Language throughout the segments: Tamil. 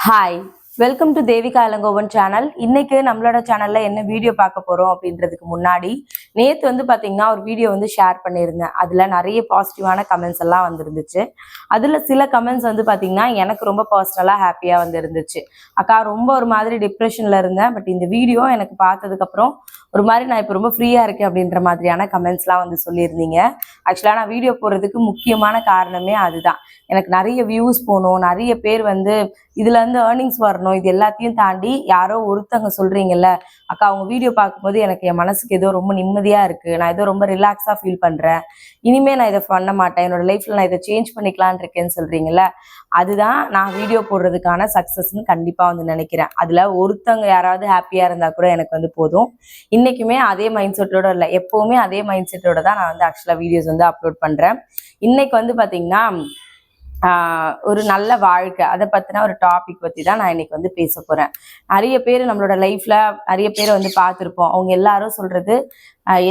Hi, welcome to Devika Elangovan channel. இன்னைக்கு நம்மளோட சேனல்ல என்ன வீடியோ பார்க்க போறோம் அப்படின்றதுக்கு முன்னாடி நேத்து பாத்தீங்கன்னா ஒரு வீடியோ ஷேர் பண்ணியிருந்தேன். அதுல நிறைய பாசிட்டிவான கமெண்ட்ஸ் எல்லாம் வந்துருந்துச்சு. அதுல சில கமெண்ட்ஸ் பாத்தீங்கன்னா எனக்கு ரொம்ப பர்சனலா ஹாப்பியா இருந்துச்சு. அக்கா ரொம்ப ஒரு மாதிரி டிப்ரெஷன்ல இருந்தேன், பட் இந்த வீடியோ எனக்கு பார்த்ததுக்கு அப்புறம் ஒரு மாதிரி நான் இப்போ ரொம்ப ஃப்ரீயா இருக்கேன் அப்படின்ற மாதிரியான கமெண்ட்ஸ்லாம் சொல்லியிருந்தீங்க. ஆக்சுவலா நான் வீடியோ போடுறதுக்கு முக்கியமான காரணமே அதுதான். எனக்கு நிறைய வியூஸ் போகணும், நிறைய பேர் இதுல ஏர்னிங்ஸ் வரணும். இது எல்லாத்தையும் தாண்டி யாரோ ஒருத்தங்க சொல்றீங்கல்ல, அக்கா அவங்க வீடியோ பார்க்கும்போது எனக்கு என் மனசுக்கு ஏதோ ரொம்ப நிம்மதியா இருக்கு, நான் ஏதோ ரொம்ப ரிலாக்ஸா ஃபீல் பண்றேன், இனிமே நான் இதை பண்ண மாட்டேன், என்னோட லைஃப்ல நான் இதை சேஞ்ச் பண்ணிக்கலான் இருக்கேன்னு சொல்றீங்கல்ல, அதுதான் நான் வீடியோ போடுறதுக்கான சக்சஸ்ன்னு கண்டிப்பா நினைக்கிறேன். அதுல ஒருத்தங்க யாராவது ஹாப்பியா இருந்தா கூட எனக்கு போதும். இன்னைக்குமே அதே மைண்ட் செட்டோட இல்லை, எப்பவுமே அதே மைண்ட் செட்டோட தான் நான் ஆக்சுவலா வீடியோஸ் அப்லோட் பண்றேன். இன்னைக்கு பாத்தீங்கன்னா ஒரு நல்ல வாழ்க்கை அதை பத்தின ஒரு டாபிக் பத்தி தான் நான் இன்னைக்கு பேச போறேன். நிறைய பேர் நம்மளோட லைஃப்ல நிறைய பேர் பார்த்திருப்போம். அவங்க எல்லாரும் சொல்றது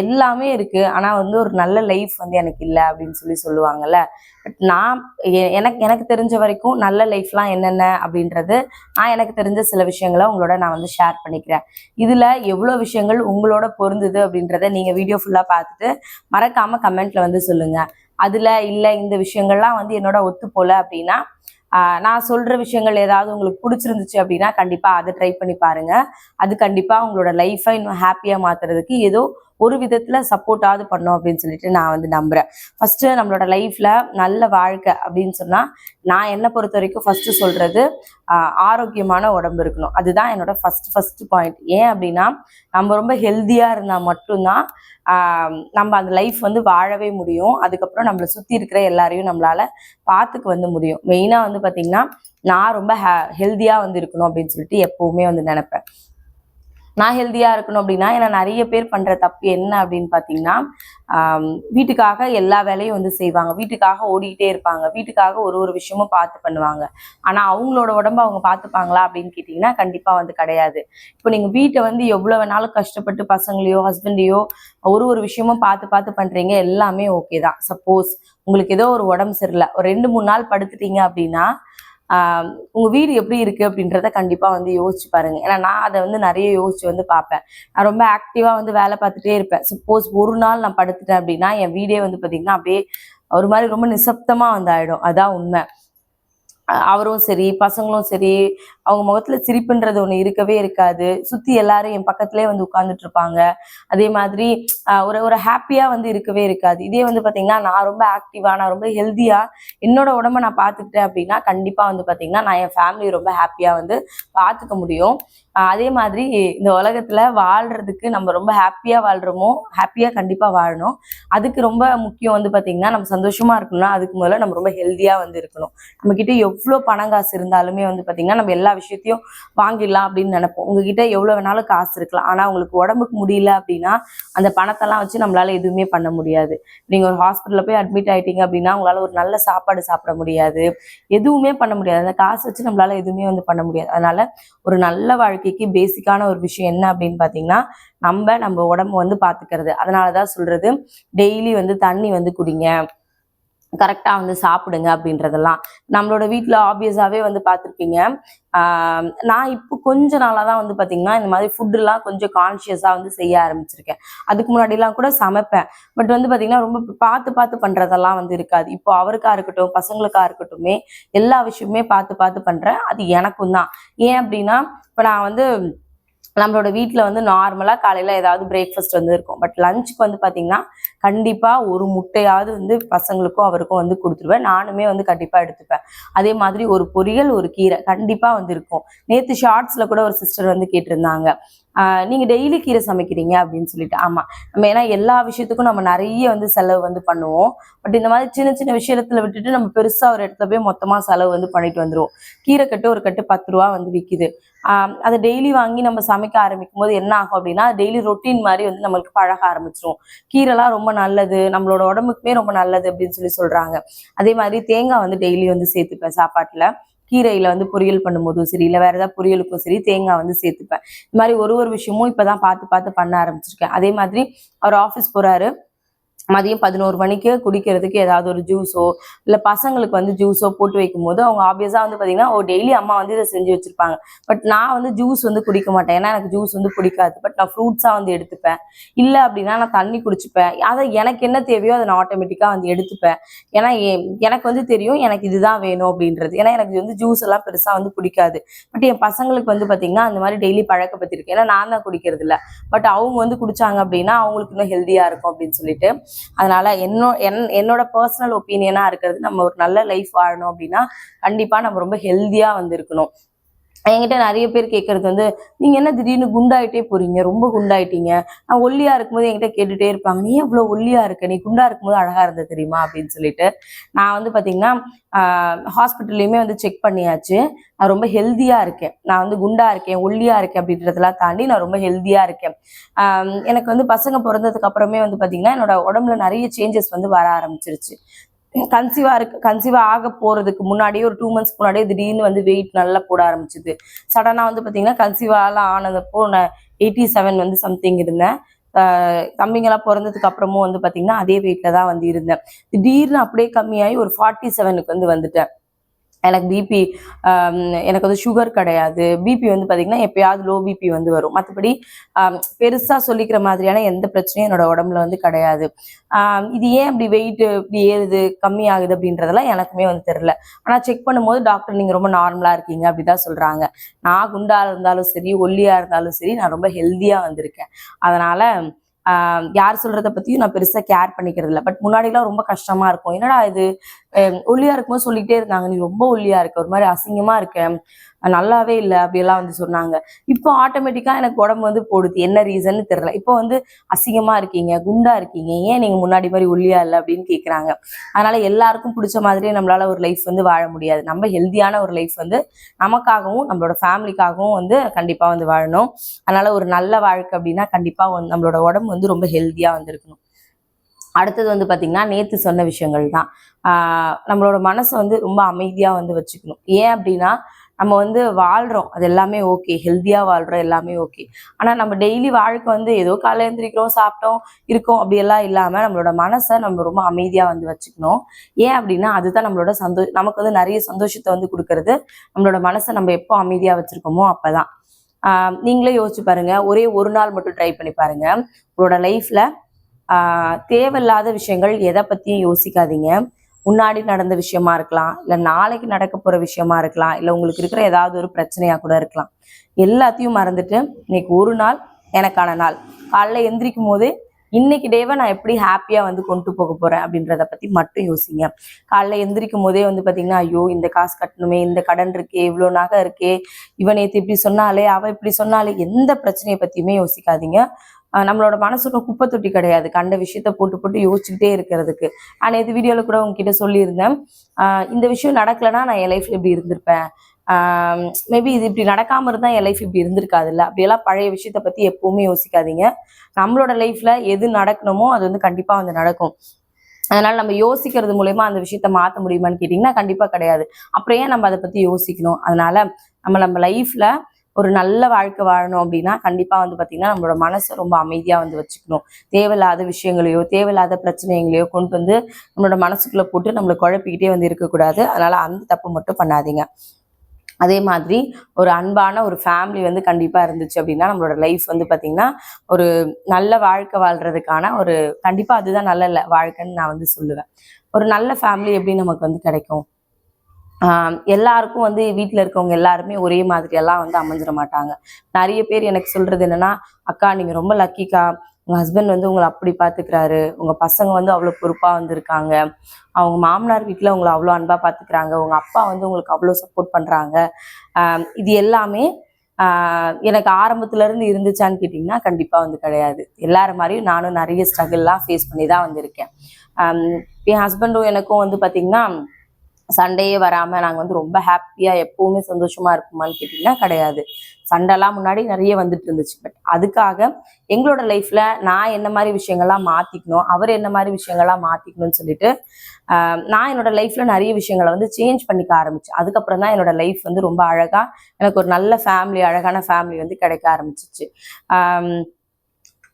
எல்லாமே இருக்கு, ஆனா ஒரு நல்ல லைஃப் எனக்கு இல்லை அப்படின்னு சொல்லுவாங்கல்ல. பட் நான் எனக்கு தெரிஞ்ச வரைக்கும் நல்ல லைஃப்லாம் என்னென்ன அப்படின்றது நான் எனக்கு தெரிஞ்ச சில விஷயங்களை உங்களோட நான் ஷேர் பண்ணிக்கிறேன். இதுல எவ்வளவு விஷயங்கள் உங்களோட பொருந்துது அப்படின்றத நீங்க வீடியோ ஃபுல்லா பார்த்துட்டு மறக்காம கமெண்ட்ல சொல்லுங்க. அதுல இல்ல இந்த விஷயங்கள்லாம் என்னோட ஒத்து போல அப்படின்னா நான் சொல்ற விஷயங்கள் ஏதாவது உங்களுக்கு பிடிச்சிருந்துச்சு அப்படின்னா கண்டிப்பா அதை ட்ரை பண்ணி பாருங்க. அது கண்டிப்பா உங்களோட லைஃபை இன்னும் ஹாப்பியா மாத்துறதுக்கு ஏதோ ஒரு விதத்துல சப்போர்ட்டாவது பண்ணும் அப்படின்னு சொல்லிட்டு நான் நம்புறேன். ஃபர்ஸ்ட் நம்மளோட லைஃப்ல நல்ல வாழ்க்கை அப்படின்னு சொன்னா நான் என்னை பொறுத்த வரைக்கும் ஃபர்ஸ்ட் சொல்றது ஆரோக்கியமான உடம்பு இருக்கணும். அதுதான் என்னோட ஃபர்ஸ்ட் பாயிண்ட். ஏன் அப்படின்னா நம்ம ரொம்ப ஹெல்த்தியா இருந்தா மட்டும்தான் நம்ம அந்த லைஃப் வாழவே முடியும். அதுக்கப்புறம் நம்மளை சுத்தி இருக்கிற எல்லாரையும் நம்மளால பார்த்துக்க முடியும். மெயினா பாத்தீங்கன்னா நான் ரொம்ப ஹெல்த்தியா இருக்கணும் அப்படின்னு சொல்லிட்டு எப்பவுமே நினைப்பேன். நான் ஹெல்த்தியா இருக்கணும் அப்படின்னா ஏன்னா நிறைய பேர் பண்ற தப்பு என்ன அப்படின்னு பாத்தீங்கன்னா வீட்டுக்காக எல்லா வேலையும் செய்வாங்க, வீட்டுக்காக ஓடிக்கிட்டே இருப்பாங்க, வீட்டுக்காக ஒரு விஷயமும் பார்த்து பண்ணுவாங்க. ஆனா அவங்களோட உடம்ப அவங்க பார்த்துப்பாங்களா அப்படின்னு கேட்டீங்கன்னா கண்டிப்பா கிடையாது. இப்போ நீங்க வீட்டை எவ்வளவு வேணாலும் கஷ்டப்பட்டு பசங்களையோ ஹஸ்பண்டையோ ஒரு விஷயமும் பார்த்து பண்றீங்க, எல்லாமே ஓகே தான். சப்போஸ் உங்களுக்கு ஏதோ ஒரு உடம்பு சரியில்லை, ஒரு 2-3 நாள் படுத்துட்டீங்க அப்படின்னா உங்க வீடு எப்படி இருக்கு அப்படின்றத கண்டிப்பா யோசிச்சு பாருங்க. ஏன்னா நான் அதை நிறைய யோசிச்சு பார்ப்பேன். நான் ரொம்ப ஆக்டிவா வேலை பார்த்துட்டே இருப்பேன். சப்போஸ் ஒரு நாள் நான் படுத்துட்டேன் அப்படின்னா என் வீடே பாத்தீங்கன்னா அப்படியே ஒரு மாதிரி ரொம்ப நிசப்தமா ஆயிடும். அதான் உண்மை. அவரும் சரி பசங்களும் சரி அவங்க முகத்துல சிரிப்புன்றது ஒண்ணு இருக்கவே இருக்காது. சுத்தி எல்லாரும் என் பக்கத்துலயே உட்கார்ந்துட்டு இருப்பாங்க. அதே மாதிரி ஒரு ஹாப்பியா இருக்கவே இருக்காது. இதே பாத்தீங்கன்னா நான் ரொம்ப ஆக்டிவா, நான் ரொம்ப ஹெல்த்தியா என்னோட உடம்ப நான் பாத்துக்கிட்டேன் அப்படின்னா கண்டிப்பா பாத்தீங்கன்னா நான் என் ஃபேமிலி ரொம்ப ஹாப்பியா பாத்துக்க முடியும். அதே மாதிரி இந்த உலகத்துல வாழ்றதுக்கு நம்ம ரொம்ப ஹாப்பியா வாழ்றோமோ, ஹாப்பியா கண்டிப்பா வாழணும். அதுக்கு ரொம்ப முக்கியம் பாத்தீங்கன்னா நம்ம சந்தோஷமா இருக்கணும்னா அதுக்கு முதல்ல நம்ம ரொம்ப ஹெல்த்தியா இருக்கணும். நம்ம கிட்ட எவ்வளவு பணம் காசு இருந்தாலுமே பாத்தீங்கன்னா நம்ம எல்லா விஷயத்தையும் வாங்கிடலாம் அப்படின்னு நினைப்போம். உங்ககிட்ட எவ்வளவு வேணாலும் காசு இருக்கலாம், ஆனா உங்களுக்கு உடம்புக்கு முடியல அப்படின்னா அந்த பணத்தெல்லாம் வச்சு நம்மளால எதுவுமே பண்ண முடியாது. நீங்க ஒரு ஹாஸ்பிட்டல்ல போய் அட்மிட் ஆயிட்டீங்க அப்படின்னா உங்களால ஒரு நல்ல சாப்பாடு சாப்பிட முடியாது, எதுவுமே பண்ண முடியாது. அந்த காசு வச்சு நம்மளால எதுவுமே பண்ண முடியாது. அதனால ஒரு நல்ல வாழ்க்கைக்கு பேசிக்கான ஒரு விஷயம் என்ன அப்படின்னு பாத்தீங்கன்னா நம்ம உடம்பு பாத்துக்கிறது. அதனாலதான் சொல்றது டெய்லி தண்ணி குடிங்க, கரெக்டா சாப்பிடுங்க அப்படின்றதெல்லாம். நம்மளோட வீட்டுல ஆப்வியஸாவே பார்த்திருப்பீங்க. நான் இப்போ கொஞ்ச நாளா தான் பாத்தீங்கன்னா இந்த மாதிரி ஃபுட் எல்லாம் கொஞ்சம் கான்சியஸா செய்ய ஆரம்பிச்சிருக்கேன். அதுக்கு முன்னாடி எல்லாம் கூட சமைப்பேன், பட் பாத்தீங்கன்னா ரொம்ப பார்த்து பண்றதெல்லாம் இருக்காது. இப்போ அவருக்கா இருக்கட்டும் பசங்களுக்கா இருக்கட்டுமே எல்லா விஷயமுமே பார்த்து பண்றேன். அது எனக்கும் தான். ஏன் அப்படின்னா இப்ப நான் நம்மளோட வீட்டுல நார்மலா காலையில ஏதாவது பிரேக்ஃபாஸ்ட் இருக்கும். பட் லஞ்சுக்கு பாத்தீங்கன்னா கண்டிப்பா ஒரு முட்டையாவது பசங்களுக்கும் அவருக்கும் கொடுத்துருவேன். நானுமே கண்டிப்பா எடுத்துப்பேன். அதே மாதிரி ஒரு பொரியல் ஒரு கீரை கண்டிப்பா இருக்கும். நேத்து ஷார்ட்ஸ்ல கூட ஒரு சிஸ்டர் கேட்டிருந்தாங்க, நீங்க டெய்லி கீரை சமைக்கிறீங்க அப்படின்னு சொல்லிட்டு. ஆமா, நம்ம ஏன்னா எல்லா விஷயத்துக்கும் நம்ம நிறைய செலவு பண்ணுவோம். பட் இந்த மாதிரி சின்ன சின்ன விஷயத்துல விட்டுட்டு நம்ம பெருசா ஒரு இடத்துல போய் மொத்தமா செலவு பண்ணிட்டு வந்துருவோம். கீரை கட்டு ஒரு கட்டு 10 ரூபா விக்குது. அதை டெய்லி வாங்கி நம்ம சமைக்க ஆரம்பிக்கும் போது என்ன ஆகும் அப்படின்னா டெய்லி ரொட்டீன் மாதிரி நம்மளுக்கு பழக ஆரம்பிச்சிரும். கீரைலாம் ரொம்ப நல்லது, நம்மளோட உடம்புக்குமே ரொம்ப நல்லது அப்படின்னு சொல்றாங்க. அதே மாதிரி தேங்காய் டெய்லி சேர்த்துப்பேன் சாப்பாட்டுல. கீரையில பொரியல் பண்ணும்போதும் சரி, இல்ல வேற ஏதாவது பொரியலுக்கும் சரி தேங்காய் சேர்த்துப்பேன். இந்த மாதிரி ஒரு விஷயமும் இப்பதான் பார்த்து பண்ண ஆரம்பிச்சிருக்கேன். அதே மாதிரி அவர் ஆஃபீஸ் போறாரு, மதியம் 11 மணிக்கு குடிக்கிறதுக்கு ஏதாவது ஒரு ஜூஸோ இல்லை பசங்களுக்கு வந்து ஜூஸோ போட்டு வைக்கும் போது அவங்க ஆப்வியஸாக வந்து பார்த்தீங்கன்னா டெய்லி அம்மா வந்து இதை செஞ்சு வச்சிருப்பாங்க. பட் நான் வந்து ஜூஸ் வந்து குடிக்க மாட்டேன். ஏன்னா எனக்கு ஜூஸ் வந்து பிடிக்காது. பட் நான் ஃப்ரூட்ஸாக வந்து எடுத்துப்பேன். இல்லை அப்படின்னா நான் தண்ணி குடிச்சுப்பேன். அதை எனக்கு என்ன தேவையோ அதை நான் ஆட்டோமேட்டிக்காக வந்து எடுத்துப்பேன். ஏன்னா எனக்கு வந்து தெரியும் எனக்கு இதுதான் வேணும் அப்படின்றது. ஏன்னா எனக்கு வந்து ஜூஸ் எல்லாம் பெருசாக வந்து பிடிக்காது. பட் என் பசங்களுக்கு வந்து பார்த்தீங்கன்னா அந்த மாதிரி டெய்லி பழக்கப்படுத்திருக்கேன். ஏன்னா நான் தான் குடிக்கிறது இல்லை. பட் அவங்க வந்து குடிச்சாங்க அப்படின்னா அவங்களுக்கு இன்னும் ஹெல்த்தியாக இருக்கும் அப்படின்னு சொல்லிட்டு. அதனால என்னோட பர்சனல் ஒப்பீனியனா இருக்கிறது, நம்ம ஒரு நல்ல லைஃப் வாழணும் அப்படின்னா கண்டிப்பா நம்ம ரொம்ப ஹெல்த்தியா வந்து இருக்கணும். என்கிட்ட நிறைய பேர் கேட்கறது வந்து, நீங்க என்ன திடீர்னு குண்டாயிட்டே போறீங்க, ரொம்ப குண்டாயிட்டீங்க. நான் ஒல்லியா இருக்கும்போது என்கிட்ட கேட்டுட்டே இருப்பாங்க, நீ இவ்வளவு ஒல்லியா இருக்க, நீ குண்டா இருக்கும்போது அழகா இருந்த தெரியுமா அப்படின்னு சொல்லிட்டு. நான் வந்து பாத்தீங்கன்னா ஹாஸ்பிட்டல்லையுமே வந்து செக் பண்ணியாச்சு. நான் ரொம்ப ஹெல்த்தியா இருக்கேன். நான் வந்து குண்டா இருக்கேன், ஒல்லியா இருக்கேன் அப்படின்றதெல்லாம் தாண்டி நான் ரொம்ப ஹெல்த்தியா இருக்கேன். எனக்கு வந்து பசங்க பிறந்ததுக்கு அப்புறமே வந்து பாத்தீங்கன்னா என்னோட உடம்புல நிறைய சேஞ்சஸ் வந்து வர ஆரம்பிச்சிருச்சு. கன்சீவா ஆக போறதுக்கு முன்னாடியே ஒரு 2 மந்த்ஸ் முன்னாடியே திடீர்னு வந்து வெயிட் நல்லா போட ஆரம்பிச்சுது. சடனா வந்து பாத்தீங்கன்னா கன்சீவாலாம் ஆனதப்போ நான் 87 வந்து சம்திங் இருந்தேன். தம்பிங்கெல்லாம் பிறந்ததுக்கு அப்புறமும் வந்து பாத்தீங்கன்னா அதே வெயிட்ல தான் வந்து இருந்தேன். திடீர்னு அப்படியே கம்மியாகி ஒரு 47க்கு வந்து வந்துட்டேன். எனக்கு பிபி எனக்கு வந்து சுகர் கிடையாது. பிபி வந்து பார்த்தீங்கன்னா எப்பயாவது லோ பிபி வந்து வரும். மற்றபடி பெருசாக சொல்லிக்கிற மாதிரியான எந்த பிரச்சனையும் என்னோட உடம்புல வந்து கிடையாது. இது ஏன் இப்படி வெயிட் இப்படி ஏறுது கம்மி ஆகுது அப்படின்றதெல்லாம் எனக்குமே வந்து தெரில. ஆனால் செக் பண்ணும்போது டாக்டர் நீங்கள் ரொம்ப நார்மலாக இருக்கீங்க அப்படிதான் சொல்கிறாங்க. நான் குண்டா இருந்தாலும் சரி ஒல்லியாக இருந்தாலும் சரி நான் ரொம்ப ஹெல்த்தியாக வந்திருக்கேன். அதனால யார் சொல்றதை பத்தியும் நான் பெருசா கேர் பண்ணிக்கிறது இல்லை. பட் முன்னாடிலாம் ரொம்ப கஷ்டமா இருக்கும். என்னடா இது ஒல்லியா இருக்கும்போது சொல்லிட்டே இருந்தாங்க, நீ ரொம்ப ஒல்லியா இருக்க, ஒரு மாதிரி அசிங்கமா இருக்க, நல்லாவே இல்லை அப்படியெல்லாம் வந்து சொன்னாங்க. இப்போ ஆட்டோமேட்டிக்கா எனக்கு உடம்பு வந்து போடுது. என்ன ரீசன்னு தெரியல. இப்போ வந்து அசிங்கமா இருக்கீங்க, குண்டா இருக்கீங்க, ஏன் நீங்க முன்னாடி மாதிரி ஒல்லியா இல்லை அப்படின்னு கேட்குறாங்க. அதனால எல்லாருக்கும் பிடிச்ச மாதிரியே நம்மளால ஒரு லைஃப் வந்து வாழ முடியாது. நம்ம ஹெல்த்தியான ஒரு லைஃப் வந்து நமக்காகவும் நம்மளோட ஃபேமிலிக்காகவும் வந்து கண்டிப்பா வந்து வாழணும். அதனால ஒரு நல்ல வாழ்க்கை அப்படின்னா கண்டிப்பா நம்மளோட உடம்பு வந்து ரொம்ப ஹெல்த்தியா வந்து இருக்கணும். அடுத்தது வந்து பாத்தீங்கன்னா நேத்து சொன்ன விஷயங்கள் தான். நம்மளோட மனசை வந்து ரொம்ப அமைதியா வந்து வச்சுக்கணும். ஏன் அப்படின்னா நம்ம வந்து வாழ்றோம், அது எல்லாமே ஓகே, ஹெல்த்தியா வாழ்றோம், எல்லாமே ஓகே. ஆனா நம்ம டெய்லி வாழ்க்கை வந்து ஏதோ காலையில எழுந்திரிக்கிறோம், சாப்பிட்டோம், இருக்கோம் அப்படியெல்லாம் இல்லாம நம்மளோட மனசை நம்ம ரொம்ப அமைதியா வந்து வச்சுக்கணும். ஏன் அப்படின்னா அதுதான் நம்மளோட நமக்கு வந்து நிறைய சந்தோஷத்தை வந்து கொடுக்கறது. நம்மளோட மனசை நம்ம எப்போ அமைதியா வச்சிருக்கோமோ அப்பதான். நீங்களே யோசிச்சு பாருங்க, ஒரே ஒரு நாள் மட்டும் ட்ரை பண்ணி பாருங்க. உங்களோட லைஃப்ல தேவையில்லாத விஷயங்கள் எதை பத்தியும் யோசிக்காதீங்க. முன்னாடி நடந்த விஷயமா இருக்கலாம், இல்ல நாளைக்கு நடக்க போற விஷயமா இருக்கலாம், இல்ல உங்களுக்கு இருக்கிற ஏதாவது ஒரு பிரச்சனையா கூட இருக்கலாம். எல்லாத்தையும் மறந்துட்டு இன்னைக்கு ஒரு நாள் எனக்கான நாள். காலைல எந்திரிக்கும் போது இன்னைக்கு டேவை நான் எப்படி ஹாப்பியா வந்து கொண்டு போக போறேன் அப்படின்றத பத்தி மட்டும் யோசிங்க. காலைல எந்திரிக்கும் போதே வந்து பாத்தீங்கன்னா, ஐயோ இந்த காசு கட்டணுமே, இந்த கடன் இருக்கே, இவ்வளவு நகை இருக்கே, இவன் நேத்து இப்படி சொன்னாலே, அவ இப்படி சொன்னாலே, எந்த பிரச்சனையை பத்தியுமே யோசிக்காதீங்க. நம்மளோட மனசுக்கு குப்பை தொட்டி கிடையாது கண்ட விஷயத்த போட்டு போட்டு யோசிச்சுக்கிட்டே இருக்கிறதுக்கு. நான் இது வீடியோல கூட உங்ககிட்ட சொல்லியிருந்தேன், இந்த விஷயம் நடக்கலைன்னா நான் என் லைஃப்ல இப்படி இருந்திருப்பேன், மேபி இது இப்படி நடக்காம இருந்தா என் லைஃப் இப்படி இருந்திருக்காது இல்லை. அப்படியெல்லாம் பழைய விஷயத்த பத்தி எப்பவுமே யோசிக்காதீங்க. நம்மளோட லைஃப்ல எது நடக்கணுமோ அது வந்து கண்டிப்பா வந்து நடக்கும். அதனால நம்ம யோசிக்கிறது மூலயமா அந்த விஷயத்த மாற்ற முடியுமான்னு கேட்டீங்கன்னா கண்டிப்பா கிடையாது. அப்புறம் ஏன் நம்ம அதை பத்தி யோசிக்கணும்? அதனால நம்ம லைஃப்ல ஒரு நல்ல வாழ்க்கை வாழணும் அப்படின்னா கண்டிப்பா வந்து பாத்தீங்கன்னா நம்மளோட மனசை ரொம்ப அமைதியா வந்து வச்சுக்கணும். தேவையில்லாத விஷயங்களையோ தேவையில்லாத பிரச்சனைகளையோ கொண்டு வந்து நம்மளோட மனசுக்குள்ள போட்டு நம்மளை குழப்பிக்கிட்டே வந்து இருக்கக்கூடாது. அதனால அந்த தப்பு மட்டும் பண்ணாதீங்க. அதே மாதிரி ஒரு அன்பான ஒரு ஃபேமிலி வந்து கண்டிப்பா இருந்துச்சு அப்படின்னா நம்மளோட லைஃப் வந்து பாத்தீங்கன்னா ஒரு நல்ல வாழ்க்கை வாழ்றதுக்கான ஒரு கண்டிப்பா அதுதான் நல்ல வாழ்க்கைன்னு நான் வந்து சொல்லுவேன். ஒரு நல்ல ஃபேமிலி எப்படி நமக்கு வந்து கிடைக்கும்? எல்லாருக்கும் வந்து வீட்டில் இருக்கவங்க எல்லாருமே ஒரே மாதிரி எல்லாம் வந்து அமைஞ்சிட மாட்டாங்க. நிறைய பேர் எனக்கு சொல்றது என்னன்னா, அக்கா நீங்க ரொம்ப லக்கிக்கா, உங்க ஹஸ்பண்ட் வந்து உங்களை அப்படி பாத்துக்கிறாரு, உங்க பசங்க வந்து அவ்வளவு பொறுப்பா வந்திருக்காங்க, அவங்க மாமனார் வீட்டுல உங்களை அவ்வளோ அன்பா பாத்துக்கிறாங்க, உங்க அப்பா வந்து உங்களுக்கு அவ்வளோ சப்போர்ட் பண்றாங்க. இது எல்லாமே எனக்கு ஆரம்பத்துல இருந்து இருந்துச்சான்னு கேட்டிங்கன்னா கண்டிப்பா வந்து கிடையாது. எல்லார மாதிரியும் நானும் நிறைய ஸ்ட்ரகிள்லாம் ஃபேஸ் பண்ணி தான் வந்திருக்கேன். என் ஹஸ்பண்டும் எனக்கும் வந்து பாத்தீங்கன்னா சண்டையே வராம நாங்க வந்து ரொம்ப ஹாப்பியா எப்பவுமே சந்தோஷமா இருப்போமான்னு கேட்டீங்கன்னா கிடையாது. சண்டைலாம் முன்னாடி நிறைய வந்துட்டு இருந்துச்சு. பட் அதுக்காக எங்களோட லைஃப்ல நான் என்ன மாதிரி விஷயங்கள்லாம் மாத்திக்கணும், அவர் என்ன மாதிரி விஷயங்கள்லாம் மாத்திக்கணும்னு சொல்லிட்டு நான் என்னோட லைஃப்ல நிறைய விஷயங்களை வந்து சேஞ்ச் பண்ணிக்க ஆரம்பிச்சேன். அதுக்கப்புறம் தான் என்னோட லைஃப் வந்து ரொம்ப அழகா எனக்கு ஒரு நல்ல ஃபேமிலி, அழகான ஃபேமிலி வந்து கிடைக்க ஆரம்பிச்சிச்சு.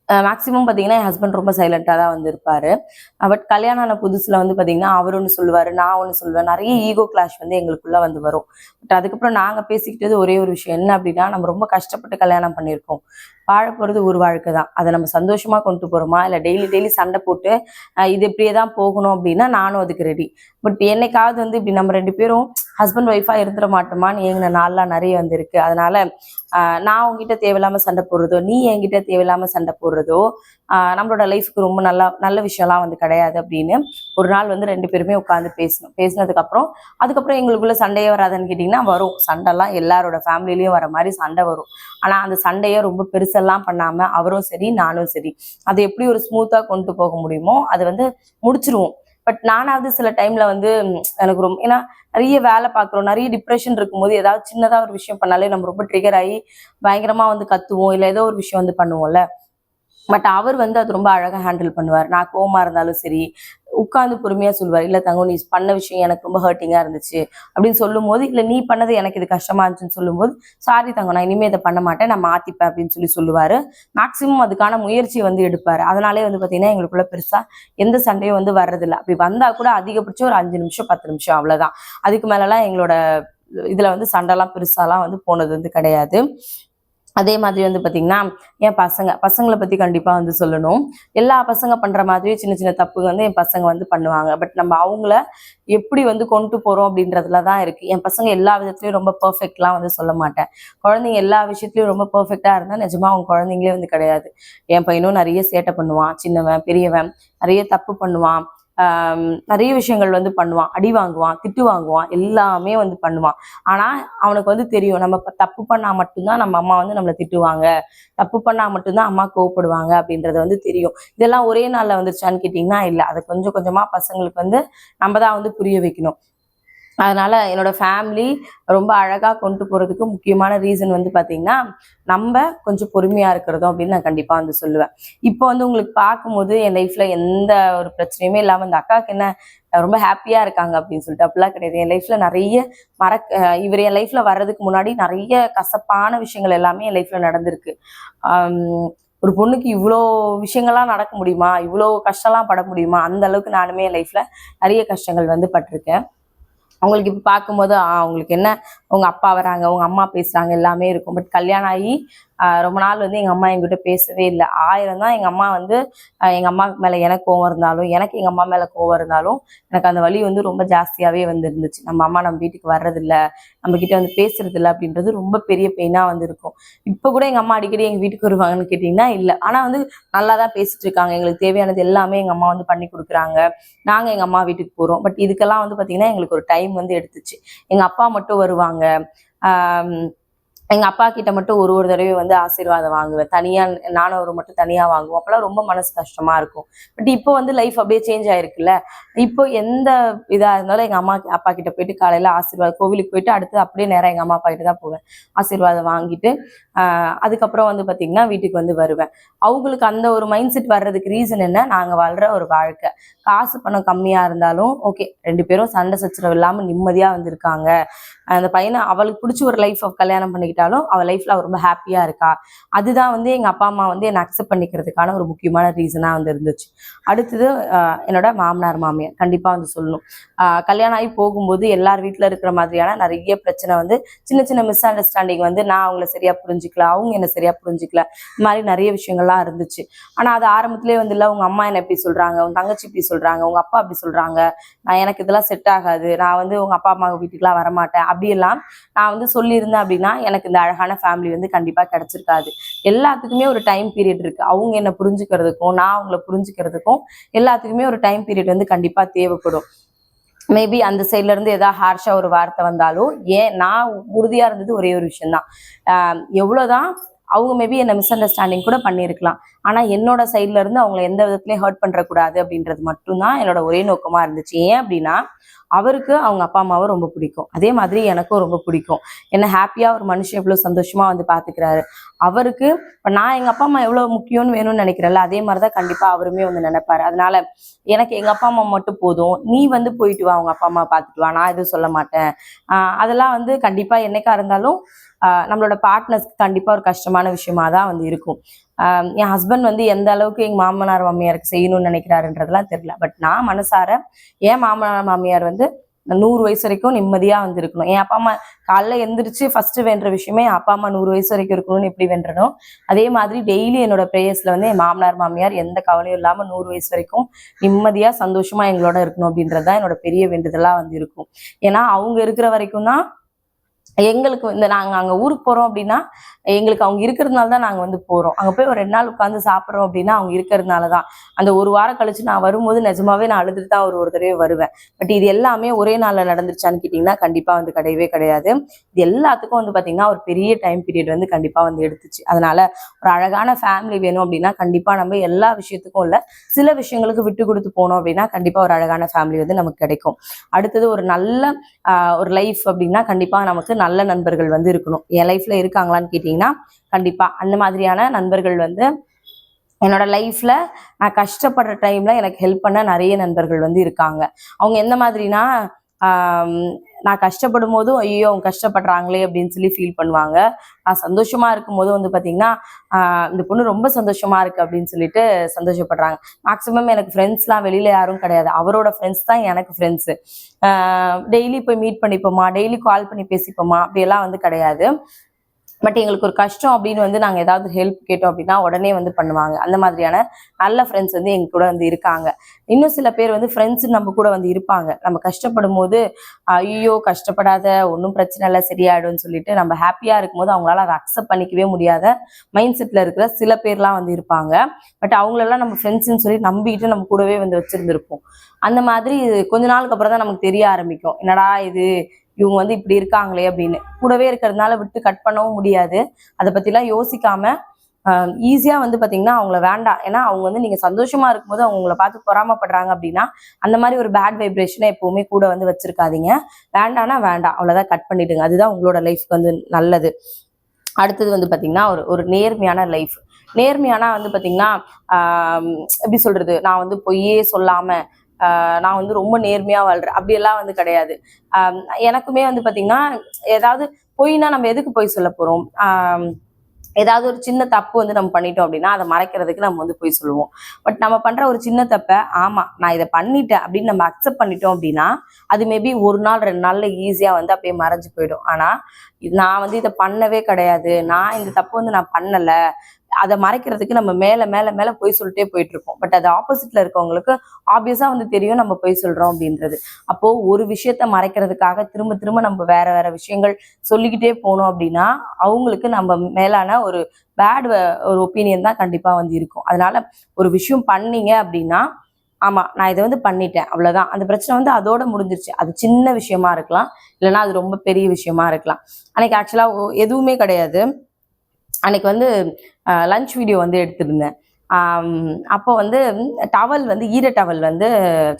மேக்ஸிமம் பார்த்தீங்கன்னா என் ஹஸ்பண்ட் ரொம்ப சைலண்டாக தான் வந்து இருப்பாரு. பட் கல்யாணம் ஆன புதுசுல வந்து பார்த்தீங்கன்னா அவர் ஒன்று சொல்லுவார், நான் ஒன்று சொல்லுவேன். நிறைய ஈகோ கிளாஷ் வந்து எங்களுக்குள்ள வந்து வரும். பட் அதுக்கப்புறம் நாங்கள் பேசிக்கிட்டது ஒரே ஒரு விஷயம் என்ன அப்படின்னா, நம்ம ரொம்ப கஷ்டப்பட்டு கல்யாணம் பண்ணியிருக்கோம். வாழ போகிறது ஒரு வாழ்க்கை தான். அதை நம்ம சந்தோஷமா கொண்டு போகிறோமா, இல்லை டெய்லி டெய்லி சண்டை போட்டு இது இப்படியே தான் போகணும் அப்படின்னா நானும் அதுக்கு ரெடி. பட் என்னைக்காவது வந்து இப்படி நம்ம 2 பேரும் ஹஸ்பண்ட் ஒய்ஃபாக இருந்துட மாட்டோமான்னு எங்கின நாள்லாம் நிறைய வந்து இருக்கு. அதனால நான் உங்ககிட்ட தேவையில்லாம சண்டை போடுறதோ, நீ என்கிட்ட தேவையில்லாம சண்டை போடுறதோ நம்மளோட லைஃப்க்கு ரொம்ப நல்ல விஷயம்லாம் வந்து கிடையாது அப்படின்னு ஒரு நாள் வந்து 2 பேருமே உட்காந்து பேசணும். அதுக்கப்புறம் எங்களுக்குள்ள சண்டையே வராதுன்னு கேட்டிங்கன்னா வரும். சண்டைலாம் எல்லாரோட ஃபேமிலிலையும் வர மாதிரி சண்டை வரும். ஆனால் அந்த சண்டையை ரொம்ப பெருசெல்லாம் பண்ணாமல் அவரும் சரி நானும் சரி அதை எப்படி ஒரு ஸ்மூத்தாக கொண்டு போக முடியுமோ அதை வந்து முடிச்சிருவோம். பட் நானாவது சில டைம்ல வந்து எனக்கு ரொம்ப ஏன்னா நிறைய வேலை பார்க்குறோம், நிறைய டிப்ரெஷன் இருக்கும்போது ஏதாவது சின்னதா ஒரு விஷயம் பண்ணாலே நம்ம ரொம்ப ட்ரிகர் ஆகி பயங்கரமா வந்து கத்துவோம், இல்லை ஏதோ ஒரு விஷயம் வந்து பண்ணுவோம்ல. பட் அவர் வந்து அது ரொம்ப அழகா ஹேண்டில் பண்ணுவார். நான் கோவமா இருந்தாலும் சரி உட்காந்து பொறுமையா சொல்லுவார், இல்லை தங்கம் நீ பண்ண விஷயம் எனக்கு ரொம்ப ஹர்ட்டிங்கா இருந்துச்சு அப்படின்னு சொல்லும் போது, இல்லை நீ பண்ணது எனக்கு இது கஷ்டமா இருந்துச்சுன்னு சொல்லும்போது, சாரி தங்கம் நான் இனிமே இதை பண்ண மாட்டேன், நான் மாத்திப்பேன் அப்படின்னு சொல்லுவாரு. மேக்சிமம் அதுக்கான முயற்சி வந்து எடுப்பாரு. அதனாலே வந்து பாத்தீங்கன்னா எங்களுக்குள்ள பெருசா எந்த சண்டையும் வந்து வர்றதில்லை. அப்படி வந்தா கூட அதிகபட்சம் ஒரு 5 நிமிஷம் 10 நிமிஷம் அவ்வளவுதான். அதுக்கு மேலலாம் எங்களோட இதுல வந்து சண்டைலாம் பெருசாலாம் வந்து போனது வந்து கிடையாது. அதே மாதிரி வந்து பாத்தீங்கன்னா என் பசங்களை பத்தி கண்டிப்பா வந்து சொல்லணும். எல்லா பசங்க பண்ற மாதிரி சின்ன சின்ன தப்பு வந்து என் பசங்க வந்து பண்ணுவாங்க. பட் நம்ம அவங்கள எப்படி வந்து கொண்டு போறோம் அப்படின்றதுலதான் இருக்கு. என் பசங்க எல்லா விதத்துலயும் ரொம்ப பெர்ஃபெக்ட்லாம் வந்து சொல்ல மாட்டேன். குழந்தைங்க எல்லா விஷயத்துலயும் ரொம்ப பெர்ஃபெக்டா இருந்தா நிஜமா அவங்க குழந்தைங்களே வந்து கிடையாது. என் பையனும் நிறைய சேட்டை பண்ணுவான், சின்னவன் பெரியவன் நிறைய தப்பு பண்ணுவான். நிறைய விஷயங்கள் வந்து பண்ணுவான், அடி வாங்குவான், திட்டு வாங்குவான், எல்லாமே வந்து பண்ணுவான். ஆனா அவனுக்கு வந்து தெரியும் நம்ம தப்பு பண்ணா மட்டும்தான் நம்ம அம்மா வந்து நம்மளை திட்டுவாங்க, தப்பு பண்ணா மட்டும்தான் அம்மா கோவப்படுவாங்க அப்படின்றது வந்து தெரியும். இதெல்லாம் ஒரே நாள்ல வந்துருச்சான்னு கேட்டீங்கன்னா இல்லை, அதை கொஞ்சம் கொஞ்சமா பசங்களுக்கு வந்து நம்ம தான் வந்து புரிய வைக்கணும். அதனால என்னோட ஃபேமிலி ரொம்ப அழகா கொண்டு போறதுக்கு முக்கியமான ரீசன் வந்து பாத்தீங்கன்னா நம்ம கொஞ்சம் பொறுமையா இருக்கிறதும் அப்படின்னு நான் கண்டிப்பா வந்து சொல்லுவேன். இப்போ வந்து உங்களுக்கு பார்க்கும்போது என் லைஃப்ல எந்த ஒரு பிரச்சனையுமே இல்லாம இந்த அக்காவுக்கு என்ன ரொம்ப ஹாப்பியா இருக்காங்க அப்படின்னு சொல்லிட்டு அப்படிலாம் கிடையாது. என் லைஃப்ல நிறைய இவர் என் லைஃப்ல வர்றதுக்கு முன்னாடி நிறைய கசப்பான விஷயங்கள் எல்லாமே என் லைஃப்ல நடந்திருக்கு. ஒரு பொண்ணுக்கு இவ்வளோ விஷயங்கள்லாம் நடக்க முடியுமா, இவ்வளோ கஷ்டம்லாம் பட முடியுமா, அந்த அளவுக்கு நானுமே என் லைஃப்ல நிறைய கஷ்டங்கள் வந்து பட்டிருக்கேன். அவங்களுக்கு இப்போ பார்க்கும்போது அவங்களுக்கு என்ன, உங்க அப்பா வராங்க, உங்க அம்மா பேசுறாங்க, எல்லாமே இருக்கும். பட் கல்யாணம் ஆகி ரொம்ப நாள் வந்து எங்க அம்மா எங்கிட்ட பேசவே இல்லை. 1000 தான் எங்க அம்மா வந்து எங்க அம்மா மேல எனக்கு கோவம் இருந்தாலும், எனக்கு எங்க அம்மா மேல கோவம் இருந்தாலும் எனக்கு அந்த வலி வந்து ரொம்ப ஜாஸ்தியாவே வந்து இருந்துச்சு. நம்ம அம்மா நம்ம வீட்டுக்கு வர்றதில்ல, நம்ம கிட்ட வந்து பேசுறது இல்லை அப்படின்றது ரொம்ப பெரிய பெயினா வந்து இருக்கும். இப்போ கூட எங்க அம்மா அடிக்கடி எங்க வீட்டுக்கு வருவாங்கன்னு கேட்டீங்கன்னா இல்லை. ஆனா வந்து நல்லா தான் பேசிட்டு இருக்காங்க. எங்களுக்கு தேவையானது எல்லாமே எங்க அம்மா வந்து பண்ணி கொடுக்குறாங்க. நாங்க எங்க அம்மா வீட்டுக்கு போறோம். பட் இதுக்கெல்லாம் வந்து பாத்தீங்கன்னா எங்களுக்கு ஒரு டைம் வந்து எடுத்துச்சு. எங்க அப்பா மட்டும் வருவாங்க. ஆஹ் எங்க அப்பா கிட்ட மட்டும் ஒரு தடவை வந்து ஆசீர்வாதம் வாங்குவேன். தனியா நானும் அவரு மட்டும் தனியா வாங்குவோம். அப்பெல்லாம் ரொம்ப மனசு கஷ்டமா இருக்கும். பட் இப்போ வந்து லைஃப் அப்படியே சேஞ்ச் ஆயிருக்குல்ல. இப்போ எந்த இதா இருந்தாலும் எங்க அம்மா அப்பா கிட்ட போயிட்டு காலையில ஆசீர்வாதம், கோவிலுக்கு போயிட்டு அடுத்து அப்படியே நேரம் எங்க அம்மா அப்பா கிட்ட தான் போவேன். ஆசீர்வாதம் வாங்கிட்டு அதுக்கப்புறம் வந்து பாத்தீங்கன்னா வீட்டுக்கு வந்து வருவேன். அவங்களுக்கு அந்த ஒரு மைண்ட் செட் வர்றதுக்கு ரீசன் என்ன, நாங்க வாழ்ற ஒரு வாழ்க்கை. காசு பணம் கம்மியா இருந்தாலும் ஓகே, 2 பேரும் சண்டை சச்சரவு இல்லாம நிம்மதியா வந்து இருக்காங்க. அந்த பையனை அவளுக்கு பிடிச்ச ஒரு லைஃப் கல்யாணம் பண்ணிக்கிட்டாலும் அவள் லைஃப்ல அவள் ரொம்ப ஹாப்பியா இருக்கா. அதுதான் வந்து எங்க அப்பா அம்மா வந்து என்னை அக்செப்ட் பண்ணிக்கிறதுக்கான ஒரு முக்கியமான ரீசனா வந்து இருந்துச்சு. அடுத்தது என்னோட மாமனார் மாமியார் கண்டிப்பா வந்து சொல்லணும். கல்யாணம் ஆகி போகும்போது எல்லார் வீட்டுல இருக்கிற மாதிரியான நிறைய பிரச்சனை வந்து சின்ன சின்ன மிஸ் அண்டர்ஸ்டாண்டிங் வந்து நான் அவங்கள சரியா புரிஞ்சுக்கல, அவங்க என்ன சரியா புரிஞ்சுக்கல, இந்த மாதிரி நிறைய விஷயங்கள்லாம் இருந்துச்சு. ஆனா அது ஆரம்பத்திலே வந்து இல்லை, உங்க அம்மா என்ன எப்படி சொல்றாங்க, உங்க தங்கச்சி இப்படி சொல்றாங்க, உங்க அப்பா அப்படி சொல்றாங்க, எனக்கு இதெல்லாம் செட் ஆகாது, நான் வந்து உங்க அப்பா அம்மா வீட்டுக்குலாம் வரமாட்டேன் அப்படியெல்லாம் நான் வந்து சொல்லியிருந்தேன் அப்படின்னா எனக்கு இந்த அழகான ஃபேமிலி வந்து கண்டிப்பா கிடைச்சிருக்காது. எல்லாத்துக்குமே ஒரு டைம் பீரியட் இருக்கு. அவங்க என்ன புரிஞ்சுக்கிறதுக்கும் நான் அவங்கள புரிஞ்சுக்கிறதுக்கும் எல்லாத்துக்குமே ஒரு டைம் பீரியட் வந்து கண்டிப்பா தேவைப்படும். மேபி அந்த சைட்ல இருந்து ஏதாவது ஹார்ஷா ஒரு வார்த்தை வந்தாலும் நான் உறுதியா இருந்தது ஒரே ஒரு விஷயம்தான். எவ்வளவுதான் அவங்க மேபி என்ன மிஸ் அண்டர்ஸ்டாண்டிங் கூட பண்ணியிருக்கலாம், ஆனா என்னோட சைட்ல இருந்து அவங்களை எந்த விதத்துலயும் ஹர்ட் பண்றக்கூடாது அப்படின்றது மட்டும்தான் என்னோட ஒரே நோக்கமா இருந்துச்சு. ஏன் அப்படின்னா அவருக்கு அவங்க அப்பா அம்மாவை ரொம்ப பிடிக்கும், அதே மாதிரி எனக்கும் ரொம்ப பிடிக்கும். என்ன ஹாப்பியா ஒரு மனுஷன் எவ்வளவு சந்தோஷமா வந்து பாத்துக்கிறாரு. அவருக்கு இப்ப நான் எங்க அப்பா அம்மா எவ்வளவு முக்கியம்னு வேணும்னு நினைக்கிறேன்ல, அதே மாதிரிதான் கண்டிப்பா அவருமே வந்து நினைப்பாரு. அதனால எனக்கு எங்க அப்பா அம்மா மட்டும் போதும், நீ வந்து போயிட்டு வா, அவங்க அப்பா அம்மா பாத்துட்டு வா, நான் எதுவும் சொல்ல மாட்டேன். அதெல்லாம் வந்து கண்டிப்பா என்னைக்கா இருந்தாலும் நம்மளோட பார்ட்னர்ஸ்க்கு கண்டிப்பா ஒரு கஷ்டமான விஷயமா தான் வந்து இருக்கும். என் ஹஸ்பண்ட் வந்து எந்த அளவுக்கு எங்க மாமனார் மாமியாருக்கு செய்யணும்னு நினைக்கிறாருன்றதெல்லாம் தெரியல. பட் நான் மனசார என் மாமனார் மாமியார் வந்து 100 வயசு வரைக்கும் நிம்மதியா வந்து இருக்கணும். என் அப்பா அம்மா காலைல எந்திரிச்சு ஃபர்ஸ்ட் வேண்ட விஷயமே என் அப்பா அம்மா 100 வயசு வரைக்கும் இருக்கணும்னு எப்படி வேண்டணும், அதே மாதிரி டெய்லி என்னோட ப்ரேயர்ஸ்ல வந்து என் மாமனார் மாமியார் எந்த கவலையும் இல்லாம 100 வயசு வரைக்கும் நிம்மதியா சந்தோஷமா எங்களோட இருக்கணும் அப்படின்றதுதான் என்னோட பெரிய வேண்டுதலா வந்து இருக்கும். ஏன்னா அவங்க இருக்கிற வரைக்கும் தான் எங்களுக்கு இந்த நாங்க அங்க ஊருக்கு போறோம் அப்படின்னா எங்களுக்கு அவங்க இருக்கிறதுனால தான் நாங்க வந்து போறோம். அங்க போய் ஒரு 2 நாள் உட்காந்து சாப்பிட்றோம் அப்படின்னா அவங்க இருக்கிறதுனால தான். அந்த ஒரு வாரம் கழிச்சு நான் வரும்போது நிஜமாவே நான் அழுதுட்டு தான் ஒரு தடவை வருவேன். பட் இது எல்லாமே ஒரே நாள்ல நடந்துருச்சான்னு கேட்டீங்கன்னா கண்டிப்பா வந்து கிடையவே கிடையாது. இது எல்லாத்துக்கும் வந்து பாத்தீங்கன்னா ஒரு பெரிய டைம் பீரியட் வந்து கண்டிப்பா வந்து எடுத்துச்சு. அதனால ஒரு அழகான ஃபேமிலி வேணும் அப்படின்னா கண்டிப்பா நம்ம எல்லா விஷயத்துக்கும் இல்ல சில விஷயங்களுக்கு விட்டு கொடுத்து போனோம் அப்படின்னா கண்டிப்பா ஒரு அழகான ஃபேமிலி வந்து நமக்கு கிடைக்கும். அடுத்தது ஒரு நல்ல ஒரு லைஃப் அப்படின்னா கண்டிப்பா நமக்கு நல்ல நண்பர்கள் வந்து இருக்கணும். என் லைஃப்ல இருக்காங்களான்னு கேட்டீங்கன்னா கண்டிப்பா அந்த மாதிரியான நண்பர்கள் வந்து என்னோட லைஃப்ல நான் கஷ்டப்படுற டைம்ல எனக்கு ஹெல்ப் பண்ண நிறைய நண்பர்கள் வந்து இருக்காங்க. அவங்க எந்த மாதிரினா நான் கஷ்டப்படும் போதும் ஐயோ அவங்க கஷ்டப்படுறாங்களே அப்படின்னு சொல்லி ஃபீல் பண்ணுவாங்க. நான் சந்தோஷமா இருக்கும் போது வந்து பாத்தீங்கன்னா இந்த பொண்ணு ரொம்ப சந்தோஷமா இருக்கு அப்படின்னு சொல்லிட்டு சந்தோஷப்படுறாங்க. மேக்சிமம் எனக்கு ஃப்ரெண்ட்ஸ்லாம் வெளியில யாரும் கிடையாது. அவரோட ஃப்ரெண்ட்ஸ் தான் எனக்கு ஃப்ரெண்ட்ஸு. டெய்லி போய் மீட் பண்ணிப்போமா, டெய்லி கால் பண்ணி பேசிப்போமா அப்படியெல்லாம் வந்து கிடையாது. பட் எங்களுக்கு ஒரு கஷ்டம் அப்படின்னு வந்து நாங்கள் ஏதாவது ஹெல்ப் கேட்டோம் அப்படின்னா உடனே வந்து பண்ணுவாங்க. அந்த மாதிரியான நல்ல ஃப்ரெண்ட்ஸ் வந்து எங்க கூட வந்து இருக்காங்க. இன்னும் சில பேர் வந்து ஃப்ரெண்ட்ஸ் நம்ம கூட வந்து இருப்பாங்க. நம்ம கஷ்டப்படும் போது ஐயோ கஷ்டப்படாத ஒன்றும் பிரச்சனை இல்லை சரியாயிடும்னு சொல்லிட்டு நம்ம ஹாப்பியா இருக்கும்போது அவங்களால அதை அக்செப்ட் பண்ணிக்கவே முடியாத மைண்ட் செட்ல இருக்கிற சில பேர்லாம் வந்து இருப்பாங்க. பட் அவங்களெல்லாம் நம்ம ஃப்ரெண்ட்ஸ்ன்னு சொல்லி நம்பிட்டு நம்ம கூடவே வந்து வச்சிருந்துருப்போம். அந்த மாதிரி கொஞ்ச நாளுக்கு அப்புறம் தான் நமக்கு தெரிய ஆரம்பிக்கும், என்னடா இது இவங்க வந்து இப்படி இருக்காங்களே அப்படின்னு. கூடவே இருக்கிறதுனால விட்டு கட் பண்ணவும் முடியாது. அதை பத்திலாம் யோசிக்காம ஈஸியா வந்து பாத்தீங்கன்னா அவங்கள வேண்டாம். ஏன்னா அவங்க வந்து நீங்க சந்தோஷமா இருக்கும்போது அவங்க உங்களை பார்த்து பொறாமப்படுறாங்க அப்படின்னா அந்த மாதிரி ஒரு பேட் வைப்ரேஷனை எப்பவுமே கூட வந்து வச்சிருக்காதீங்க. வேண்டாம்னா வேண்டாம், அவ்வளவுதான், கட் பண்ணிடுங்க. அதுதான் உங்களோட லைஃப்க்கு வந்து நல்லது. அடுத்தது வந்து பாத்தீங்கன்னா ஒரு நேர்மையான லைஃப். நேர்மையானா வந்து பாத்தீங்கன்னா எப்படி சொல்றது, நான் வந்து பொய்யே சொல்லாம நான் வந்து ரொம்ப நேர்மையா வாழ்றேன் அப்படியெல்லாம் வந்து கிடையாது. எனக்குமே வந்து பாத்தீங்கன்னா ஏதாவது பொய்னா நம்ம எதுக்கு பொய் சொல்ல போறோம். ஏதாவது ஒரு சின்ன தப்பு வந்து நம்ம பண்ணிட்டோம் அப்படின்னா அதை மறைக்கிறதுக்கு நம்ம வந்து போய் சொல்லுவோம். பட் நம்ம பண்ற ஒரு சின்ன தப்பை ஆமா நான் இதை பண்ணிட்டேன் அப்படின்னு நம்ம அக்செப்ட் பண்ணிட்டோம் அப்படின்னா அது மேபி 1 நாள் 2 நாள்ல ஈஸியா வந்து அப்படியே மறைஞ்சு போயிடும். ஆனா நான் வந்து இதை பண்ணவே கிடையாது, நான் இந்த தப்பு வந்து நான் பண்ணல, அதை மறைக்கிறதுக்கு நம்ம மேல மேல மேல பொய் சொல்லிட்டே போயிட்டு இருப்போம். பட் அது ஆப்போசிட்ல இருக்கவங்களுக்கு ஆப்வியஸா வந்து தெரியும் நம்ம பொய் சொல்றோம் அப்படின்றது. அப்போ ஒரு விஷயத்த மறைக்கிறதுக்காக திரும்ப திரும்ப நம்ம வேற வேற விஷயங்கள் சொல்லிக்கிட்டே போனோம் அப்படின்னா அவங்களுக்கு நம்ம மேலான ஒரு பேட் ஒரு ஒப்பீனியன் தான் கண்டிப்பா வந்து இருக்கும். அதனால ஒரு விஷயம் பண்ணீங்க அப்படின்னா ஆமா நான் இதை வந்து பண்ணிட்டேன் அவ்வளவுதான், அந்த பிரச்சனை வந்து அதோட முடிஞ்சிருச்சு. அது சின்ன விஷயமா இருக்கலாம், இல்லைன்னா அது ரொம்ப பெரிய விஷயமா இருக்கலாம். அன்னைக்கு ஆக்சுவலா எதுவுமே கிடையாது. அன்னைக்கு வந்து லஞ்ச் வீடியோ வந்து எடுத்திருந்தேன். அப்போ வந்து டவல் வந்து ஈர டவல் வந்து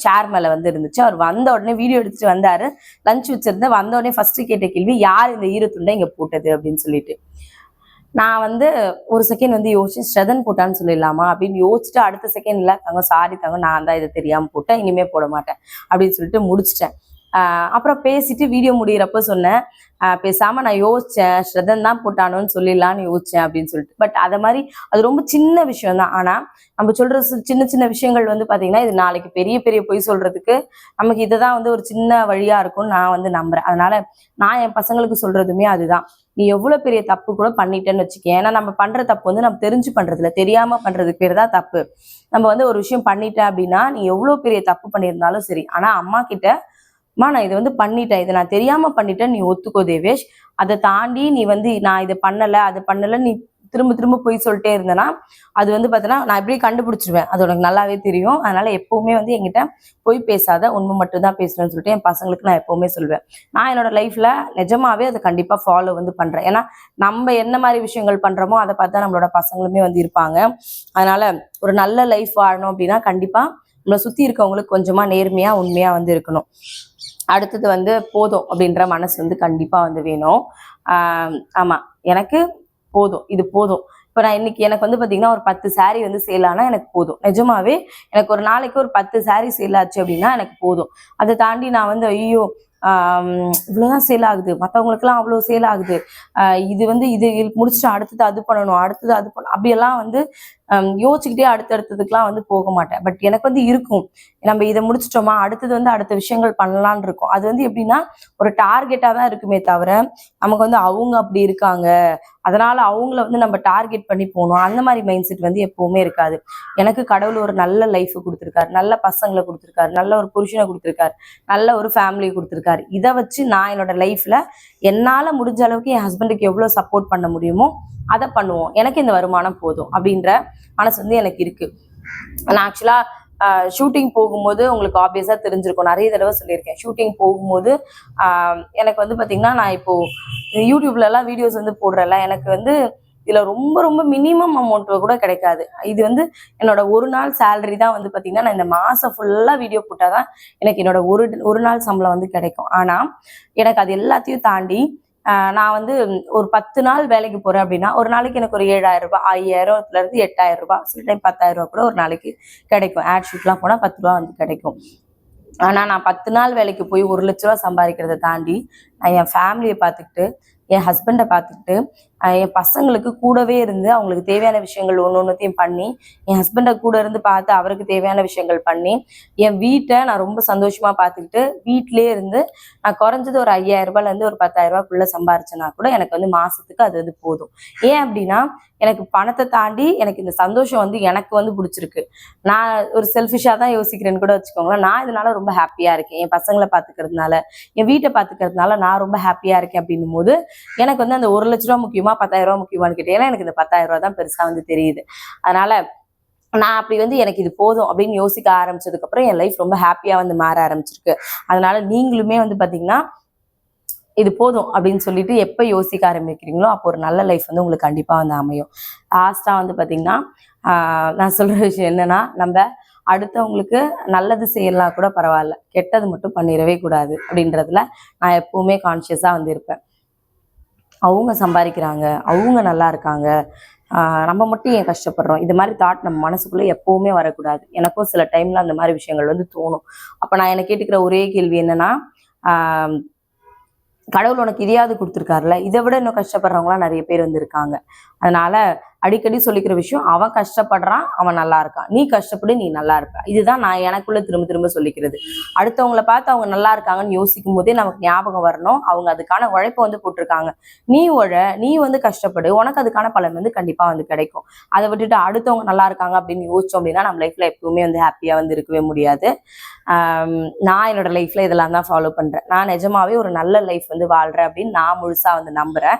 சேர் மேல வந்து இருந்துச்சு. அவர் வந்த உடனே வீடியோ எடுத்துட்டு வந்தாரு. லஞ்ச் வச்சிருந்தேன். வந்த உடனே ஃபர்ஸ்ட் கேட்ட கேள்வி யார் இந்த ஈரத்துண்டை இங்க போட்டது அப்படின்னு சொல்லிட்டு. நான் வந்து ஒரு செகண்ட் வந்து யோசிச்சு ஸ்ரதன் போட்டான்னு சொல்லிடலாமா அப்படின்னு யோசிச்சுட்டு அடுத்த செகண்ட்ல தங்க சாரி தங்க நான் தான் இதை தெரியாம போட்டேன், இனிமே போட மாட்டேன் அப்படின்னு சொல்லிட்டு முடிச்சிட்டேன். அப்புறம் பேசிட்டு வீடியோ முடிகிறப்ப சொன்னேன், பேசாம நான் யோசிச்சேன் ஸ்ரதன் தான் போட்டானோன்னு சொல்லிடலான்னு யோசிச்சேன் அப்படின்னு சொல்லிட்டு. பட் அதை மாதிரி அது ரொம்ப சின்ன விஷயம் தான். ஆனா நம்ம சொல்ற சின்ன சின்ன விஷயங்கள் வந்து பாத்தீங்கன்னா இது நாளைக்கு பெரிய பெரிய பொய் சொல்றதுக்கு நமக்கு இதுதான் வந்து ஒரு சின்ன வழியா இருக்கும்னு நான் வந்து நம்புறேன். அதனால நான் என் பசங்களுக்கு சொல்றதுமே அதுதான், நீ எவ்வளவு பெரிய தப்பு கூட பண்ணிட்டேன்னு வச்சுக்கேன். ஏன்னா நம்ம பண்ற தப்பு வந்து நம்ம தெரிஞ்சு பண்றது இல்லை, தெரியாம பண்றதுக்கு பேர் தான் தப்பு. நம்ம வந்து ஒரு விஷயம் பண்ணிட்டேன் அப்படின்னா நீ எவ்வளவு பெரிய தப்பு பண்ணியிருந்தாலும் சரி, ஆனா அம்மா கிட்ட நான் இதை வந்து பண்ணிட்டேன், இதை நான் தெரியாம பண்ணிட்டேன் நீ ஒத்துக்கோ தேவேஷ். அதை தாண்டி நீ வந்து நான் இதை பண்ணல அது பண்ணல நீ திரும்ப திரும்ப போய் சொல்லிட்டே இருந்தேன்னா அது வந்து பார்த்தீங்கன்னா நான் எப்படியே கண்டுபிடிச்சிருவேன், அது உனக்கு நல்லாவே தெரியும். அதனால எப்பவுமே வந்து என்கிட்ட போய் பேசாத, உண்மை மட்டும் தான் பேசுறேன்னு சொல்லிட்டு என் பசங்களுக்கு நான் எப்பவுமே சொல்லுவேன். நான் என்னோட லைஃப்ல நிஜமாவே அதை கண்டிப்பா ஃபாலோ வந்து பண்றேன். ஏன்னா நம்ம என்ன மாதிரி விஷயங்கள் பண்றோமோ அதை பார்த்தா நம்மளோட பசங்களுமே வந்து இருப்பாங்க. அதனால ஒரு நல்ல லைஃப் வாழணும் அப்படின்னா கண்டிப்பா நம்மளை சுத்தி இருக்கவங்களுக்கு கொஞ்சமா நேர்மையா உண்மையா வந்து இருக்கணும். அடுத்தது வந்து போதும் அப்படின்ற மனசு வந்து கண்டிப்பா வந்து வேணும். ஆமா எனக்கு போதும், இது போதும். இப்போ நான் இன்னைக்கு எனக்கு வந்து பாத்தீங்கன்னா ஒரு 10 saree வந்து சேல் ஆனா எனக்கு போதும். நிஜமாவே எனக்கு ஒரு நாளைக்கு ஒரு 10 saree சேல் ஆச்சு அப்படின்னா எனக்கு போதும். அதை தாண்டி நான் வந்து ஐயோ இவ்வளவுதான் சேல் ஆகுது, மற்றவங்களுக்குலாம் அவ்வளவு சேல் ஆகுது, இது வந்து இது முடிச்சுட்டு அடுத்தது அது பண்ணணும், அடுத்தது அது பண்ணணும், அப்படியெல்லாம் வந்து யோசிச்சுக்கிட்டே அடுத்தடுத்ததுக்கெல்லாம் வந்து போக மாட்டேன். பட் எனக்கு வந்து இருக்கும், நம்ம இதை முடிச்சிட்டோமா அடுத்தது வந்து அடுத்த விஷயங்கள் பண்ணலான்னு இருக்கும். அது வந்து எப்படின்னா ஒரு டார்கெட்டா தான் இருக்குமே தவிர நமக்கு வந்து அவங்க அப்படி இருக்காங்க அதனால அவங்கள வந்து நம்ம டார்கெட் பண்ணி போகணும் அந்த மாதிரி மைண்ட் செட் வந்து எப்பவுமே இருக்காது. எனக்கு கடவுள் ஒரு நல்ல லைஃப் கொடுத்துருக்காரு, நல்ல பசங்களை கொடுத்துருக்காரு, நல்ல ஒரு புருஷனை கொடுத்துருக்காரு, நல்ல ஒரு ஃபேமிலியை கொடுத்துருக்காரு. இதை வச்சு நான் என்னோட லைஃப்ல என்னால முடிஞ்ச அளவுக்கு என் ஹஸ்பண்டுக்கு எவ்வளவு சப்போர்ட் பண்ண முடியுமோ அதை பண்ணுவோம், எனக்கு இந்த வருமானம் போதும் அப்படின்ற மனசு வந்து எனக்கு இருக்கு. நான் ஆக்சுவலா ஷூட்டிங் போகும்போது உங்களுக்கு ஆப்வியஸா தெரிஞ்சிருக்கும், நிறைய தடவை சொல்லியிருக்கேன். ஷூட்டிங் போகும்போது எனக்கு வந்து பாத்தீங்கன்னா நான் இப்போ யூடியூப்ல எல்லாம் வீடியோஸ் வந்து போடுறேன்ல, எனக்கு வந்து இதுல ரொம்ப ரொம்ப மினிமம் அமௌண்ட் கூட கிடைக்காது. இது வந்து என்னோட ஒரு நாள் சேலரி தான் வந்து பாத்தீங்கன்னா நான் இந்த மாசம் ஃபுல்லா வீடியோ போட்டாதான் எனக்கு என்னோட ஒரு நாள் சம்பளம் வந்து கிடைக்கும். ஆனா எனக்கு அது எல்லாத்தையும் தாண்டி நான் வந்து ஒரு 10 நாள் வேலைக்கு போறேன் அப்படின்னா ஒரு நாளைக்கு எனக்கு ஒரு 7,000 ரூபாய், 5,000ல இருந்து 8,000 ரூபாய், சில டைம் 10,000 ரூபாய் கூட ஒரு நாளைக்கு கிடைக்கும். ஆட் ஷூட்லாம் போனா 10 ரூபா வந்து கிடைக்கும். ஆனா நான் 10 நாள் வேலைக்கு போய் 1,00,000 ரூபாய் சம்பாதிக்கிறத தாண்டி நான் என் ஃபேமிலியை பார்த்துக்கிட்டு, என் ஹஸ்பண்டை பார்த்துக்கிட்டு, என் பசங்களுக்கு கூடவே இருந்து அவங்களுக்கு தேவையான விஷயங்கள் ஒன்னொன்னுத்தையும் பண்ணி, என் ஹஸ்பண்டை கூட இருந்து பார்த்து அவருக்கு தேவையான விஷயங்கள் பண்ணி, என் வீட்டை நான் ரொம்ப சந்தோஷமா பார்த்துக்கிட்டு வீட்டிலே இருந்து நான் குறைஞ்சது ஒரு 5,000 ரூபாய்ல இருந்து ஒரு 10,000 ரூபாய்க்குள்ள சம்பாரிச்சேன்னா கூட எனக்கு வந்து மாசத்துக்கு அது வந்து போதும். ஏன் அப்படின்னா எனக்கு பணத்தை தாண்டி எனக்கு இந்த சந்தோஷம் வந்து எனக்கு வந்து பிடிச்சிருக்கு. நான் ஒரு செல்ஃபிஷா தான் யோசிக்கிறேன்னு கூட வச்சுக்கோங்களேன். நான் இதனால ரொம்ப ஹாப்பியா இருக்கேன். என் பசங்களை பாத்துக்கிறதுனால, என் வீட்டை பாத்துக்கிறதுனால நான் ரொம்ப ஹாப்பியா இருக்கேன். அப்படின்னும் போது எனக்கு வந்து அந்த 1,00,000 ரூபாய் முக்கியமா 10,000 ரூபாய் முக்கியமானு கேட்டீங்கன்னா எனக்கு இந்த 10,000 ரூபாய் தான் பெருசா வந்து தெரியுது. அதனால நான் அப்படி வந்து எனக்கு இது போதும் அப்படின்னு யோசிக்க ஆரம்பிச்சதுக்கு அப்புறம் என் லைஃப் ரொம்ப ஹாப்பியா வந்து மாற ஆரம்பிச்சிருக்கு. அதனால நீங்களுமே வந்து பாத்தீங்கன்னா இது போதும் அப்படின்னு சொல்லிட்டு எப்ப யோசிக்க ஆரம்பிக்கிறீங்களோ அப்போ ஒரு நல்ல லைஃப் வந்து உங்களுக்கு கண்டிப்பா வந்து அமையும். லாஸ்டா வந்து பாத்தீங்கன்னா நான் சொல்ற விஷயம் என்னன்னா, நம்ம அடுத்தவங்களுக்கு நல்லது செய்யலாம் கூட பரவாயில்ல, கெட்டது மட்டும் பண்ணிடவே கூடாது அப்படின்றதுல நான் எப்பவுமே கான்சியஸா வந்து இருப்பேன். அவங்க சம்பாதிக்கிறாங்க, அவங்க நல்லா இருக்காங்க, நம்ம மட்டும் ஏன் கஷ்டப்படுறோம், இது மாதிரி தாட் நம்ம மனசுக்குள்ள எப்பவுமே வரக்கூடாது. எனக்கும் சில டைம்ல அந்த மாதிரி விஷயங்கள் வந்து தோணும். அப்ப நான் என்ன கேட்டுக்கிற ஒரே கேள்வி என்னன்னா, கடவுள் உனக்கு இதையாவது கொடுத்துருக்காருல, இதை விட இன்னும் கஷ்டப்படுறவங்களாம் நிறைய பேர் வந்து இருக்காங்க. அதனால அடிக்கடி சொல்லிக்கிற விஷயம், அவன் கஷ்டப்படுறான், அவன் நல்லா இருக்கான், நீ கஷ்டப்படு, நீ நல்லா இருப்ப. இதுதான் நான் எனக்குள்ள திரும்ப திரும்ப சொல்லிக்கிறது. அடுத்தவங்களை பார்த்து அவங்க நல்லா இருக்காங்கன்னு யோசிக்கும் போதே நமக்கு ஞாபகம் வரணும், அவங்க அதுக்கான உழைப்பை வந்து போட்டிருக்காங்க. நீ வந்து கஷ்டப்படு, உனக்கு அதுக்கான பலன் வந்து கண்டிப்பா வந்து கிடைக்கும். அதை விட்டுட்டு அடுத்தவங்க நல்லா இருக்காங்க அப்படின்னு யோசிச்சோம் அப்படின்னா நம்ம லைஃப்ல எப்பவுமே வந்து ஹாப்பியா வந்து இருக்கவே முடியாது. நான் என்னோட லைஃப்ல இதெல்லாம் தான் ஃபாலோ பண்றேன். நான் நிஜமாவே ஒரு நல்ல லைஃப் வந்து வாழ்றேன் அப்படின்னு நான் முழுசா வந்து நம்புறேன்.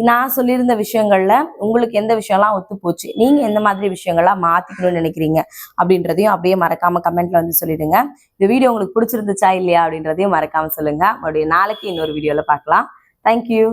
நான் சொல்லியிருந்த விஷயங்கள்ல உங்களுக்கு எந்த விஷயம்லாம் ஒத்து போச்சு, நீங்க எந்த மாதிரி விஷயங்கள்லாம் மாத்திக்கணும்னு நினைக்கிறீங்க அப்படின்றதையும் அப்படியே மறக்காம கமெண்ட்ல வந்து சொல்லிடுங்க. இந்த வீடியோ உங்களுக்கு பிடிச்சிருந்துச்சா இல்லையா அப்படின்றதையும் மறக்காம சொல்லுங்க. மறுபடியும் நாளைக்கு இன்னொரு வீடியோல பார்க்கலாம். தேங்க்யூ.